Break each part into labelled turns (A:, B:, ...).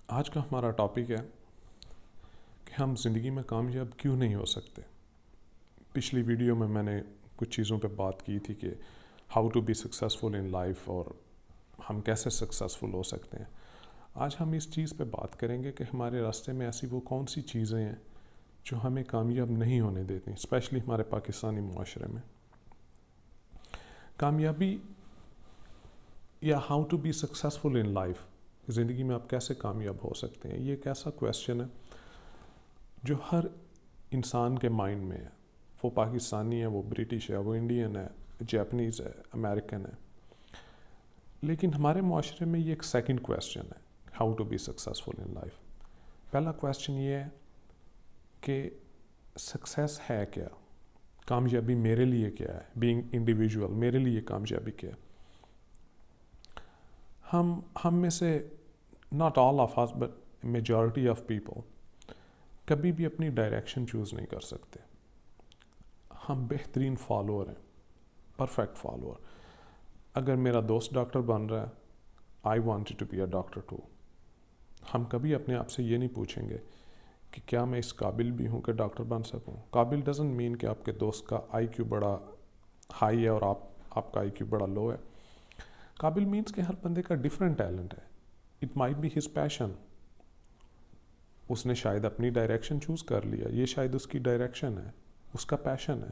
A: آج کا ہمارا ٹاپک ہے کہ ہم زندگی میں کامیاب کیوں نہیں ہو سکتے۔ پچھلی ویڈیو میں نے کچھ چیزوں پہ بات کی تھی کہ how to be successful in life اور ہم کیسے سکسیزفل ہو سکتے ہیں۔ آج ہم اس چیز پہ بات کریں گے کہ ہمارے راستے میں ایسی وہ کون سی چیزیں ہیں جو ہمیں کامیاب نہیں ہونے دیتی، اسپیشلی ہمارے پاکستانی معاشرے میں۔ کامیابی یا how to be successful in life, زندگی میں آپ کیسے کامیاب ہو سکتے ہیں، یہ ایک ایسا کویسچن ہے جو ہر انسان کے مائنڈ میں ہے۔ وہ پاکستانی ہے، وہ برٹش ہے، وہ انڈین ہے، جاپنیز ہے، امریکن ہے، لیکن ہمارے معاشرے میں یہ ایک سیکنڈ کویسچن ہے، how to be successful in life. پہلا کویسچن یہ ہے کہ سکسیس ہے کیا، کامیابی میرے لیے کیا ہے، بینگ انڈیویجول میرے لیے کامیابی کیا ہے۔ ہم میں سے not all of us but majority of people کبھی بھی اپنی ڈائریکشن چوز نہیں کر سکتے۔ ہم بہترین فالوور ہیں، پرفیکٹ فالوور۔ اگر میرا دوست ڈاکٹر بن رہا ہے، I want to be a doctor too. ہم کبھی اپنے آپ سے یہ نہیں پوچھیں گے کہ کیا میں اس قابل بھی ہوں کہ ڈاکٹر بن سکوں۔ قابل ڈزنٹ مین کہ آپ کے دوست کا آئی کیو بڑا ہائی ہے اور آپ کا آئی کیو بڑا لو ہے۔ قابل مینس کہ ہر بندے کا ڈفرینٹ ٹیلنٹ ہے۔ اٹ مائٹ بی ہز پیشن، اس نے شاید اپنی ڈائریکشن چوز کر لیا، یہ شاید اس کی ڈائریکشن ہے، اس کا پیشن ہے،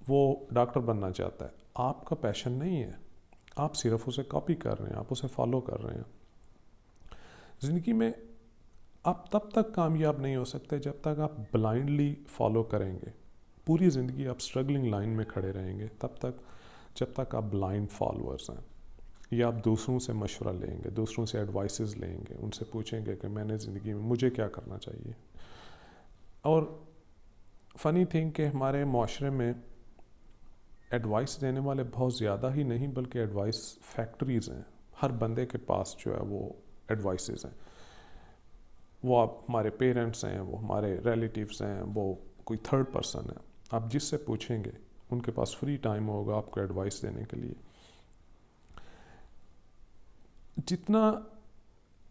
A: وہ ڈاکٹر بننا چاہتا ہے۔ آپ کا پیشن نہیں ہے، آپ صرف اسے کاپی کر رہے ہیں، آپ اسے فالو کر رہے ہیں۔ زندگی میں آپ تب تک کامیاب نہیں ہو سکتے جب تک آپ بلائنڈلی فالو کریں گے۔ پوری زندگی آپ اسٹرگلنگ لائن میں کھڑے رہیں گے جب تک آپ بلائنڈ فالوورز ہیں، یا آپ دوسروں سے مشورہ لیں گے، دوسروں سے ایڈوائسز لیں گے، ان سے پوچھیں گے کہ میں نے زندگی میں مجھے کیا کرنا چاہیے۔ اور فنی تھنگ کہ ہمارے معاشرے میں ایڈوائس دینے والے بہت زیادہ ہی نہیں بلکہ ایڈوائس فیکٹریز ہیں۔ ہر بندے کے پاس جو ہے وہ ایڈوائسز ہیں، وہ آپ ہمارے پیرنٹس ہیں، وہ ہمارے ریلیٹیوز ہیں، وہ کوئی تھرڈ پرسن ہے، آپ جس سے پوچھیں گے ان کے پاس فری ٹائم ہوگا آپ کو ایڈوائس دینے کے لیے۔ جتنا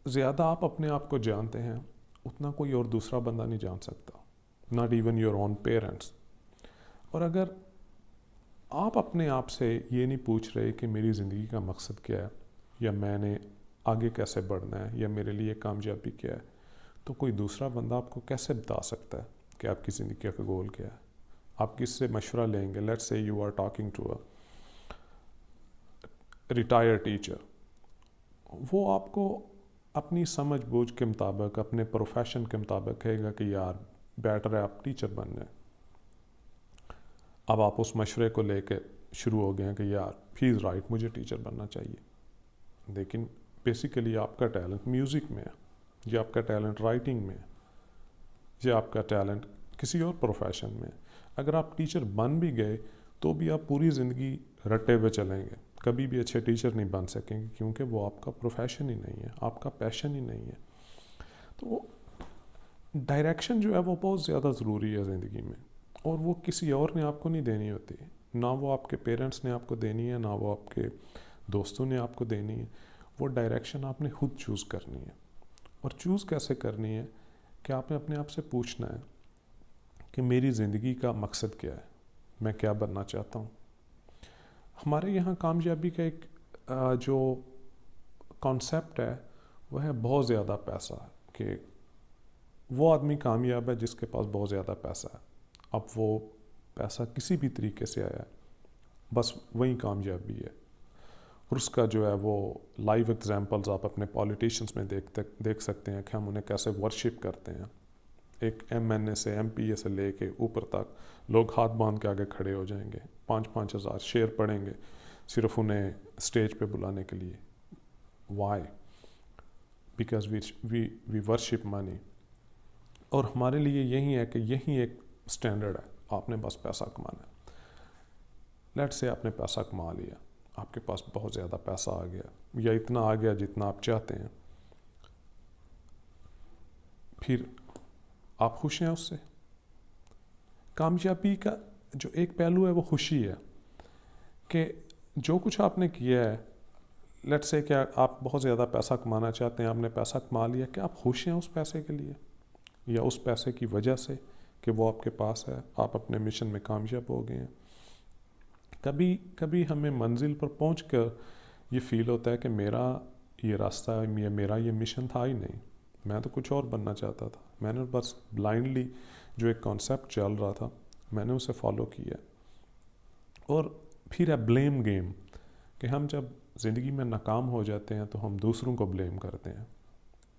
A: زیادہ آپ اپنے آپ کو جانتے ہیں اتنا کوئی اور دوسرا بندہ نہیں جان سکتا، not even your own parents. اور اگر آپ اپنے آپ سے یہ نہیں پوچھ رہے کہ میری زندگی کا مقصد کیا ہے، یا میں نے آگے کیسے بڑھنا ہے، یا میرے لیے کامیابی کیا ہے، تو کوئی دوسرا بندہ آپ کو کیسے بتا سکتا ہے کہ آپ کی زندگی کا گول کیا ہے۔ آپ کس سے مشورہ لیں گے؟ Let's say you are talking to a retire teacher, وہ آپ کو اپنی سمجھ بوجھ کے مطابق، اپنے پروفیشن کے مطابق کہے گا کہ یار بیٹر ہے آپ ٹیچر بن جائیں۔ اب آپ اس مشورے کو لے کے شروع ہو گئے ہیں کہ یار ہی از رائٹ، مجھے ٹیچر بننا چاہیے، لیکن بیسیکلی آپ کا ٹیلنٹ میوزک میں ہے، یا آپ کا ٹیلنٹ رائٹنگ میں ہے، یا آپ کا ٹیلنٹ کسی اور پروفیشن میں ہے۔ اگر آپ ٹیچر بن بھی گئے تو بھی آپ پوری زندگی رٹے ہوئے چلیں گے، کبھی بھی اچھے ٹیچر نہیں بن سکیں گے، کیونکہ وہ آپ کا پروفیشن ہی نہیں ہے، آپ کا پیشن ہی نہیں ہے۔ تو ڈائریکشن جو ہے وہ بہت زیادہ ضروری ہے زندگی میں، اور وہ کسی اور نے آپ کو نہیں دینی ہوتی، نہ وہ آپ کے پیرنٹس نے آپ کو دینی ہے، نہ وہ آپ کے دوستوں نے آپ کو دینی ہے۔ وہ ڈائریکشن آپ نے خود چوز کرنی ہے۔ اور چوز کیسے کرنی ہے کہ آپ نے اپنے آپ سے پوچھنا ہے کہ میری زندگی کا مقصد کیا ہے، میں کیا بننا چاہتا ہوں۔ ہمارے یہاں کامیابی کا ایک جو کانسیپٹ ہے وہ ہے بہت زیادہ پیسہ، کہ وہ آدمی کامیاب ہے جس کے پاس بہت زیادہ پیسہ ہے۔ اب وہ پیسہ کسی بھی طریقے سے آیا ہے، بس وہی کامیابی ہے۔ اور اس کا جو ہے وہ لائیو ایگزامپلز آپ اپنے پولیٹیشنز میں دیکھ سکتے ہیں کہ ہم انہیں کیسے ورشپ کرتے ہیں۔ ایک ایم این اے سے، ایم پی اے سے لے کے اوپر تک لوگ ہاتھ باندھ کے آگے کھڑے ہو جائیں گے، 5,000 شعر پڑھیں گے صرف انہیں اسٹیج پہ بلانے کے لیے۔ وائی؟ بیکاز وی ورشپ منی۔ اور ہمارے لیے یہی ہے کہ یہی ایک سٹینڈرڈ ہے، آپ نے بس پیسہ کمانا ہے۔ لیٹ سے آپ نے پیسہ کما لیا، آپ کے پاس بہت زیادہ پیسہ آ گیا، یا اتنا آ گیا جتنا آپ چاہتے ہیں، پھر آپ خوش ہیں اس سے؟ کامیابی کا جو ایک پہلو ہے وہ خوشی ہے، کہ جو کچھ آپ نے کیا ہے، لیٹس سے کہ آپ بہت زیادہ پیسہ کمانا چاہتے ہیں, آپ نے پیسہ کما لیا, کہ آپ خوش ہیں اس پیسے کے لیے یا اس پیسے کی وجہ سے کہ وہ آپ کے پاس ہے, آپ اپنے مشن میں کامیاب ہو گئے ہیں. کبھی کبھی ہمیں منزل پر پہنچ کر یہ فیل ہوتا ہے کہ میرا یہ راستہ یا میرا یہ مشن تھا ہی نہیں, میں تو کچھ اور بننا چاہتا تھا, میں نے بس بلائنڈلی جو ایک کانسیپٹ چل رہا تھا میں نے اسے فالو کیا. اور پھر ہے بلیم گیم, کہ ہم جب زندگی میں ناکام ہو جاتے ہیں تو ہم دوسروں کو بلیم کرتے ہیں.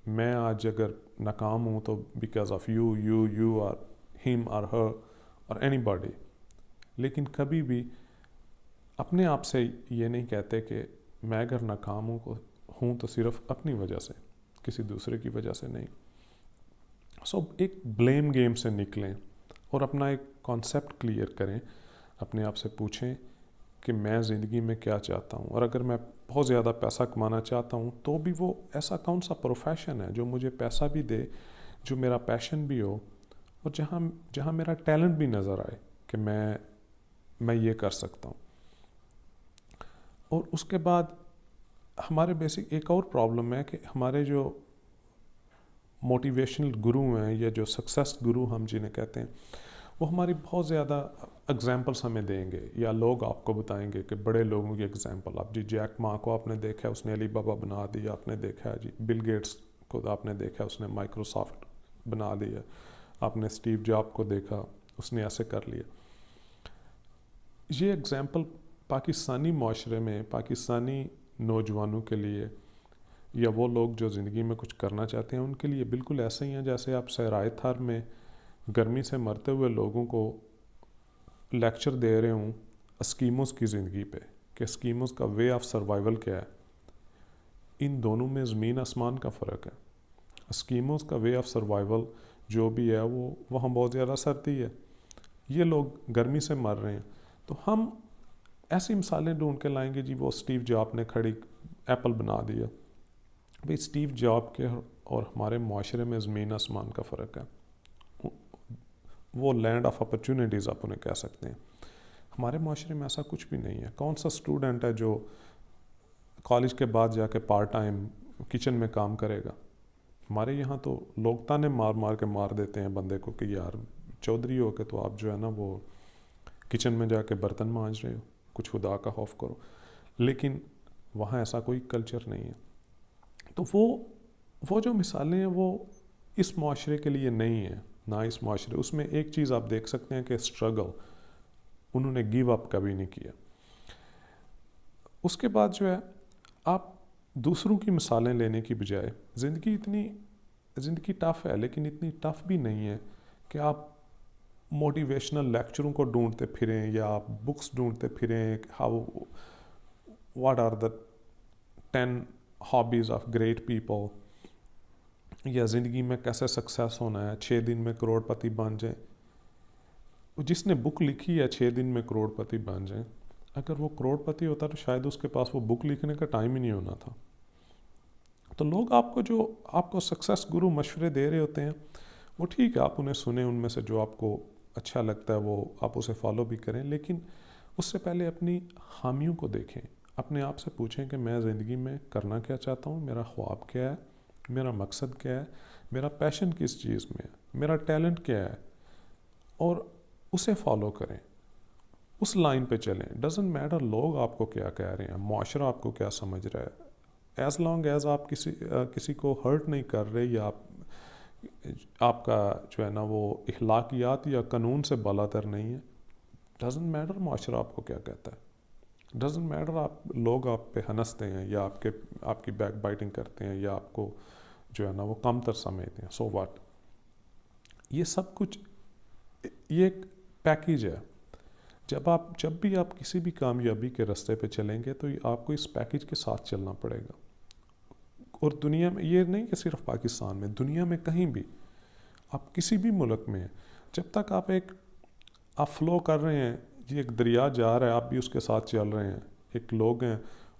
A: میں آج اگر ناکام ہوں تو بیکاز آف یو آر ہم اور ہر اور اینی باڈی. لیکن کبھی بھی اپنے آپ سے یہ نہیں کہتے کہ میں اگر ناکام ہوں تو صرف اپنی وجہ سے, کسی دوسرے کی وجہ سے نہیں. سو ایک بلیم گیم سے نکلیں اور اپنا ایک کانسیپٹ کلیئر کریں, اپنے آپ سے پوچھیں کہ میں زندگی میں کیا چاہتا ہوں, اور اگر میں بہت زیادہ پیسہ کمانا چاہتا ہوں تو بھی وہ ایسا کون سا پروفیشن ہے جو مجھے پیسہ بھی دے, جو میرا پیشن بھی ہو, اور جہاں میرا ٹیلنٹ بھی نظر آئے کہ میں یہ کر سکتا ہوں. اور اس کے بعد ہمارے بیسک ایک اور پرابلم ہے کہ ہمارے جو موٹیویشنل گرو ہیں یا جو سکسیس گرو ہم جنہیں کہتے ہیں, وہ ہماری بہت زیادہ اگزامپلس ہمیں دیں گے, یا لوگ آپ کو بتائیں گے کہ بڑے لوگوں کی اگزامپل, آپ جیک ما کو آپ نے دیکھا ہے اس نے علی بابا بنا دیا, آپ نے دیکھا ہے بل گیٹس کو آپ نے دیکھا اس نے مائکروسافٹ بنا دیا, آپ نے اسٹیو جاب کو دیکھا اس نے ایسے کر لیا. یہ اگزامپل پاکستانی معاشرے میں پاکستانی نوجوانوں کے لیے یا وہ لوگ جو زندگی میں کچھ کرنا چاہتے ہیں ان کے لیے بالکل ایسے ہی ہیں جیسے آپ صحرائے تھر میں گرمی سے مرتے ہوئے لوگوں کو لیکچر دے رہے ہوں اسکیموز کی زندگی پہ, کہ اسکیموز کا وے آف سروائیول کیا ہے. ان دونوں میں زمین آسمان کا فرق ہے. اسکیموز کا وے آف سروائیول جو بھی ہے وہ وہاں بہت زیادہ سردی ہے, یہ لوگ گرمی سے مر رہے ہیں. تو ہم ایسی مثالیں ڈھونڈ کے لائیں گے, جی وہ اسٹیو جاب نے کھڑی ایپل بنا دیا. بھئی اسٹیو جاب کے اور ہمارے معاشرے میں زمین آسمان کا فرق ہے. وہ لینڈ آف اپرچونیٹیز آپ انہیں کہہ سکتے ہیں. ہمارے معاشرے میں ایسا کچھ بھی نہیں ہے. کون سا اسٹوڈنٹ ہے جو کالج کے بعد جا کے پارٹ ٹائم کچن میں کام کرے گا؟ ہمارے یہاں تو لوگ تانے مار کے مار دیتے ہیں بندے کو کہ یار چودھری ہو کے تو آپ جو ہے نا وہ کچن میں جا کے برتن مانج رہے ہو, کچھ خدا کا خوف کرو. لیکن وہاں ایسا کوئی کلچر نہیں ہے. تو وہ جو مثالیں ہیں وہ اس معاشرے کے لیے نہیں ہیں, نہ اس معاشرے. اس میں ایک چیز آپ دیکھ سکتے ہیں کہ اسٹرگل, انہوں نے گیو اپ کبھی نہیں کیا. اس کے بعد جو ہے آپ دوسروں کی مثالیں لینے کی بجائے, زندگی ٹف ہے لیکن اتنی ٹف بھی نہیں ہے کہ آپ موٹیویشنل لیکچروں کو ڈھونڈتے پھریں یا آپ بکس ڈھونڈتے پھریں, what are the 10 hobbies of great people, یا زندگی میں کیسے سکسیس ہونا ہے, 6 دن میں کروڑ پتی بن جائیں. جس نے بک لکھی ہے 6 دن میں کروڑ پتی بن جائیں, اگر وہ کروڑ پتی ہوتا تو شاید اس کے پاس وہ بک لکھنے کا ٹائم ہی نہیں ہونا تھا. تو لوگ آپ کو سکسیس گرو مشورے دے رہے ہوتے ہیں, وہ ٹھیک ہے آپ انہیں سنیں, ان میں سے جو آپ کو اچھا لگتا ہے وہ آپ اسے فالو بھی کریں. لیکن اس سے پہلے اپنی خامیوں کو دیکھیں, اپنے آپ سے پوچھیں کہ میں زندگی میں کرنا کیا چاہتا ہوں, میرا خواب کیا ہے, میرا مقصد کیا ہے, میرا پیشن کس چیز میں ہے, میرا ٹیلنٹ کیا ہے, اور اسے فالو کریں, اس لائن پہ چلیں. ڈزنٹ میٹر لوگ آپ کو کیا کہہ رہے ہیں, معاشرہ آپ کو کیا سمجھ رہا ہے, ایز لانگ ایز آپ کسی کو ہرٹ نہیں کر رہے, یا آپ کا جو ہے نا وہ اخلاقیات یا قانون سے بالاتر نہیں ہے. ڈزنٹ میٹر معاشرہ آپ کو کیا کہتا ہے, ڈزنٹ میٹر لوگ آپ پہ ہنستے ہیں یا آپ کی بیک بائٹنگ کرتے ہیں یا آپ کو جو ہے نا وہ کم تر سمجھتے ہیں. سو واٹ, یہ سب کچھ یہ ایک پیکیج ہے. جب بھی آپ کسی بھی کامیابی کے راستے پہ چلیں گے تو آپ کو اس پیکیج کے ساتھ چلنا پڑے گا. اور دنیا میں یہ نہیں کہ صرف پاکستان میں, دنیا میں کہیں بھی آپ کسی بھی ملک میں ہیں, جب تک آپ فلو کر رہے ہیں, یہ ایک دریا جا رہا ہے آپ بھی اس کے ساتھ چل رہے ہیں, ایک لوگ ہیں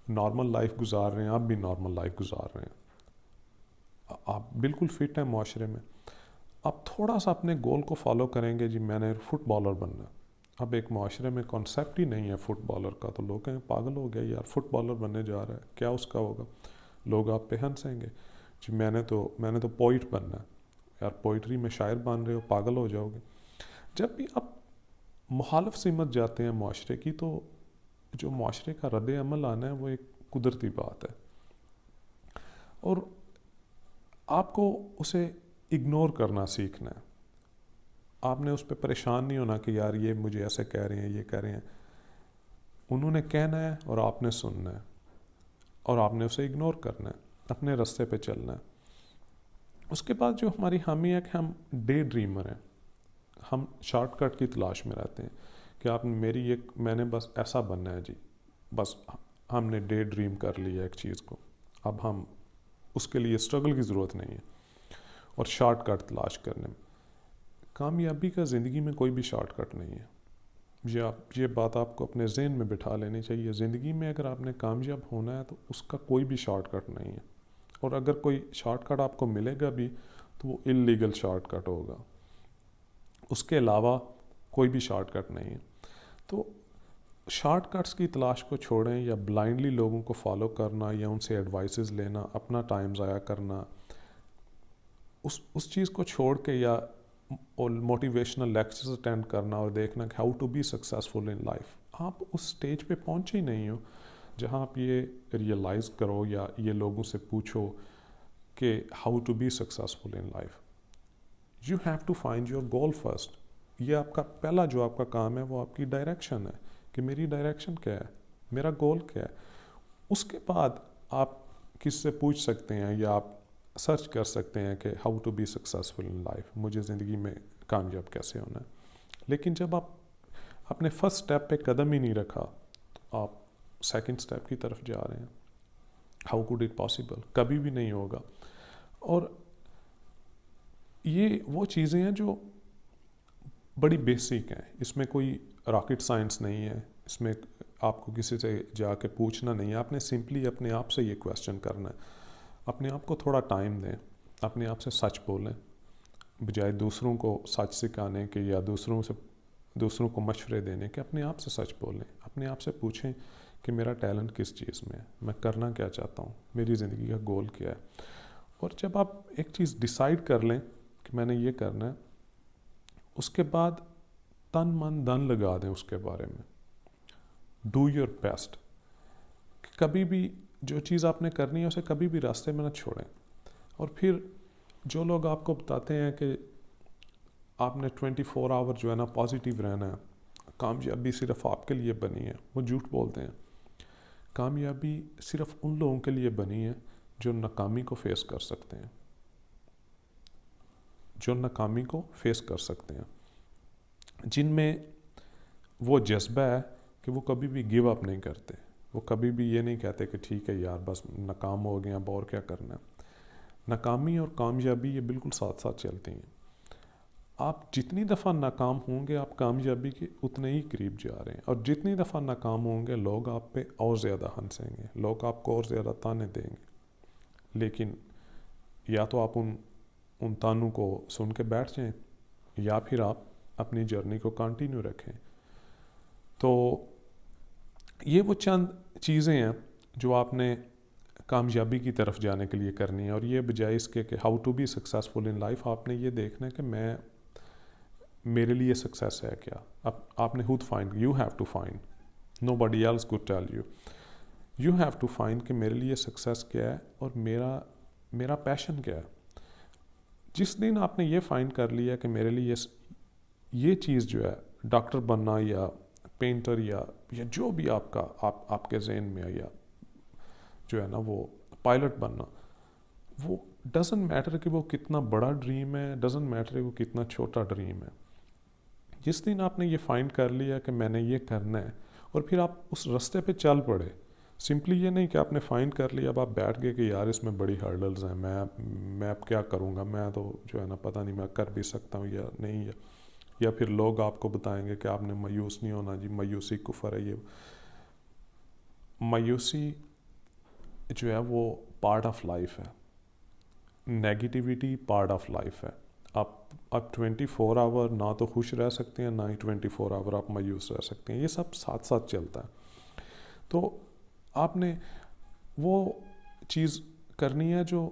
A: نارمل لائف گزار رہے ہیں آپ بھی نارمل لائف گزار رہے ہیں, آپ بالکل فٹ ہیں معاشرے میں. آپ تھوڑا سا اپنے گول کو فالو کریں گے, جی میں نے فٹ بالر بننا ہے, اب ایک معاشرے میں کانسیپٹ ہی نہیں ہے فٹ بالر کا، تو لوگ کہیں پاگل ہو گیا یار، فٹ بالر بننے جا رہا ہے، کیا اس کا ہوگا؟ لوگ آپ پہ ہنسیں گے جی میں نے تو پوئٹ بننا ہے، یار پوئٹری میں شاعر بن رہے ہو، پاگل ہو جاؤ گے۔ جب بھی آپ مخالف سمت جاتے ہیں معاشرے کی، تو جو معاشرے کا رد عمل آنا ہے وہ ایک قدرتی بات ہے، اور آپ کو اسے اگنور کرنا سیکھنا ہے۔ آپ نے اس پہ پریشان نہیں ہونا کہ یار یہ مجھے ایسے کہہ رہے ہیں، یہ کہہ رہے ہیں۔ انہوں نے کہنا ہے اور آپ نے سننا ہے، اور آپ نے اسے اگنور کرنا ہے، اپنے راستے پہ چلنا ہے۔ اس کے بعد جو ہماری خامی ہے کہ ہم ڈے ڈریمر ہیں، ہم شارٹ کٹ کی تلاش میں رہتے ہیں کہ آپ میں نے بس ایسا بننا ہے جی، بس ہم نے ڈے ڈریم کر لیا ایک چیز کو، اب ہم اس کے لیے اسٹرگل کی ضرورت نہیں ہے، اور شارٹ کٹ تلاش کرنے میں کامیابی کا زندگی میں کوئی بھی شارٹ کٹ نہیں ہے۔ یہ بات آپ کو اپنے ذہن میں بٹھا لینی چاہیے۔ زندگی میں اگر آپ نے کامیاب ہونا ہے تو اس کا کوئی بھی شارٹ کٹ نہیں ہے، اور اگر کوئی شارٹ کٹ آپ کو ملے گا بھی تو وہ اللیگل شارٹ کٹ ہوگا، اس کے علاوہ کوئی بھی شارٹ کٹ نہیں ہے۔ تو شارٹ کٹس کی تلاش کو چھوڑیں، یا بلائنڈلی لوگوں کو فالو کرنا یا ان سے ایڈوائسز لینا، اپنا ٹائم ضائع کرنا، اس چیز کو چھوڑ کے، یا موٹیویشنل لیکچرز اٹینڈ کرنا اور دیکھنا کہ how to be successful in life, آپ اس سٹیج پہ پہنچے ہی نہیں ہو جہاں آپ یہ ریئلائز کرو یا یہ لوگوں سے پوچھو کہ how to be successful in life. You have to find your goal first. یہ آپ کا پہلا جو آپ کا کام ہے وہ آپ کی ڈائریکشن ہے، کہ میری ڈائریکشن کیا ہے، میرا گول کیا ہے۔ اس کے بعد آپ کس سے پوچھ سکتے ہیں یا آپ سرچ کر سکتے ہیں کہ how to be successful in life, مجھے زندگی میں کامیاب کیسے ہونا ہے۔ لیکن جب آپ اپنے فرسٹ سٹیپ پہ قدم ہی نہیں رکھا تو آپ سیکنڈ سٹیپ کی طرف جا رہے ہیں۔ How could it possible? کبھی بھی نہیں ہوگا۔ اور یہ وہ چیزیں ہیں جو بڑی بیسک ہیں، اس میں کوئی راکٹ سائنس نہیں ہے، اس میں آپ کو کسی سے جا کے پوچھنا نہیں ہے، آپ نے سمپلی اپنے آپ سے یہ کویسچن کرنا ہے۔ اپنے آپ کو تھوڑا ٹائم دیں، اپنے آپ سے سچ بولیں، بجائے دوسروں کو سچ سکھانے کے یا دوسروں کو مشورے دینے کے، اپنے آپ سے سچ بولیں، اپنے آپ سے پوچھیں کہ میرا ٹیلنٹ کس چیز میں ہے، میں کرنا کیا چاہتا ہوں، میری زندگی کا گول کیا ہے۔ اور جب آپ ایک چیز ڈیسائیڈ کر لیں کہ میں نے یہ کرنا ہے، اس کے بعد تن من دھن لگا دیں اس کے بارے میں، ڈو یور بیسٹ۔ کبھی بھی جو چیز آپ نے کرنی ہے اسے کبھی بھی راستے میں نہ چھوڑیں۔ اور پھر جو لوگ آپ کو بتاتے ہیں کہ آپ نے 24 آور جو ہے نا پازیٹیو رہنا ہے، کامیابی صرف آپ کے لیے بنی ہے، وہ جھوٹ بولتے ہیں۔ کامیابی صرف ان لوگوں کے لیے بنی ہے جو ناکامی کو فیس کر سکتے ہیں، جن میں وہ جذبہ ہے کہ وہ کبھی بھی گیو اپ نہیں کرتے، وہ کبھی بھی یہ نہیں کہتے کہ ٹھیک ہے یار بس ناکام ہو گئے اب اور کیا کرنا ہے۔ ناکامی اور کامیابی یہ بالکل ساتھ ساتھ چلتی ہیں۔ آپ جتنی دفعہ ناکام ہوں گے آپ کامیابی کے اتنے ہی قریب جا رہے ہیں، اور جتنی دفعہ ناکام ہوں گے لوگ آپ پہ اور زیادہ ہنسیں گے، لوگ آپ کو اور زیادہ تانے دیں گے۔ لیکن یا تو آپ ان تانوں کو سن کے بیٹھ جائیں، یا پھر آپ اپنی جرنی کو کنٹینیو رکھیں۔ تو یہ وہ چند چیزیں ہیں جو آپ نے کامیابی کی طرف جانے کے لیے کرنی ہے، اور یہ بجائے اس کے کہ how to be successful in life, آپ نے یہ دیکھنا ہے کہ میرے لیے سکسیس ہے کیا۔ اب آپ نے خود you have to find, nobody else could tell you have to find کہ میرے لیے سکسیس کیا ہے اور میرا پیشن کیا ہے۔ جس دن آپ نے یہ فائنڈ کر لیا کہ میرے لیے یہ چیز جو ہے ڈاکٹر بننا یا پینٹر یا جو بھی آپ کے ذہن میں ہے، یا جو ہے نا وہ پائلٹ بننا، وہ ڈزنٹ میٹر کہ وہ کتنا بڑا ڈریم ہے، ڈزنٹ میٹر کہ وہ کتنا چھوٹا ڈریم ہے۔ جس دن آپ نے یہ فائنڈ کر لیا کہ میں نے یہ کرنا ہے، اور پھر آپ اس راستے پہ چل پڑے، سمپلی یہ نہیں کہ آپ نے فائنڈ کر لیا اب آپ بیٹھ گئے کہ یار اس میں بڑی ہرڈلز ہیں، میں اب کیا کروں گا، میں تو جو ہے نا پتہ نہیں میں کر بھی سکتا ہوں یا نہیں، یا پھر لوگ آپ کو بتائیں گے کہ آپ نے مایوس نہیں ہونا جی، مایوسی کفر ہے۔ یہ مایوسی جو ہے وہ پارٹ آف لائف ہے، نیگیٹیوٹی پارٹ آف لائف ہے۔ آپ 24 آور نہ تو خوش رہ سکتے ہیں، نہ ہی 24 آور آپ مایوس رہ سکتے ہیں، یہ سب ساتھ ساتھ چلتا ہے. تو آپ نے وہ چیز کرنی ہے جو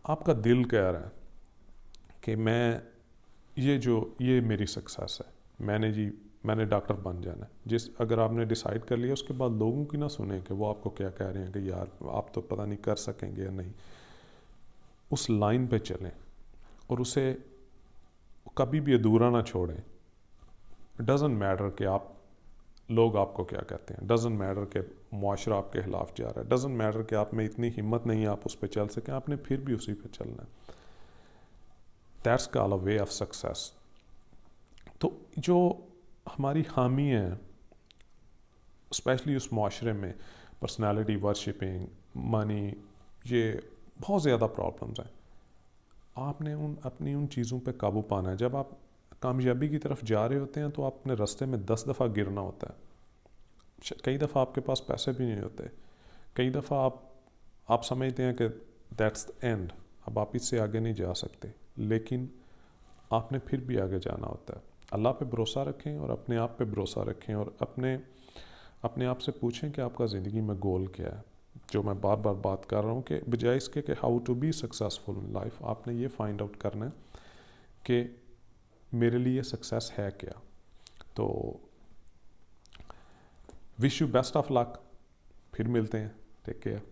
A: آپ کا دل کہہ رہا ہے کہ یہ میری سکسیس ہے، میں نے ڈاکٹر بن جانا ہے. اگر آپ نے ڈیسائیڈ کر لیا، اس کے بعد لوگوں کی نہ سنیں کہ وہ آپ کو کیا کہہ رہے ہیں کہ یار آپ تو پتہ نہیں کر سکیں گے یا نہیں. اس لائن پہ چلیں اور اسے کبھی بھی ادھورا نہ چھوڑیں. ڈزنٹ میٹر کہ لوگ آپ کو کیا کہتے ہیں، ڈزنٹ میٹر کہ معاشرہ آپ کے خلاف جا رہا ہے، ڈزنٹ میٹر کہ آپ میں اتنی ہمت نہیں ہے آپ اس پہ چل سکیں، آپ نے پھر بھی اسی پہ چلنا ہے. That's call a way of success. تو جو ہماری خامی ہیں اسپیشلی اس معاشرے میں، پرسنالٹی ورشپنگ، منی، یہ بہت زیادہ پرابلمز ہیں. آپ نے اپنی ان چیزوں پہ قابو پانا ہے. جب آپ کامیابی کی طرف جا رہے ہوتے ہیں تو آپ اپنے راستے میں 10 دفعہ گرنا ہوتا ہے. کئی دفعہ آپ کے پاس پیسے بھی نہیں ہوتے، کئی دفعہ آپ سمجھتے ہیں کہ دیٹس دا اینڈ، اب آپ اس سے آگے نہیں جا سکتے، لیکن آپ نے پھر بھی آگے جانا ہوتا ہے. اللہ پہ بھروسہ رکھیں اور اپنے آپ پہ بھروسہ رکھیں، اور اپنے آپ سے پوچھیں کہ آپ کا زندگی میں گول کیا ہے. جو میں بار بار بات کر رہا ہوں کہ بجائے اس کے کہ how to be successful in life, آپ نے یہ فائنڈ آؤٹ کرنا ہے کہ میرے لیے سکسیس ہے کیا. تو وش یو بیسٹ آف لک. پھر ملتے ہیں. Take care.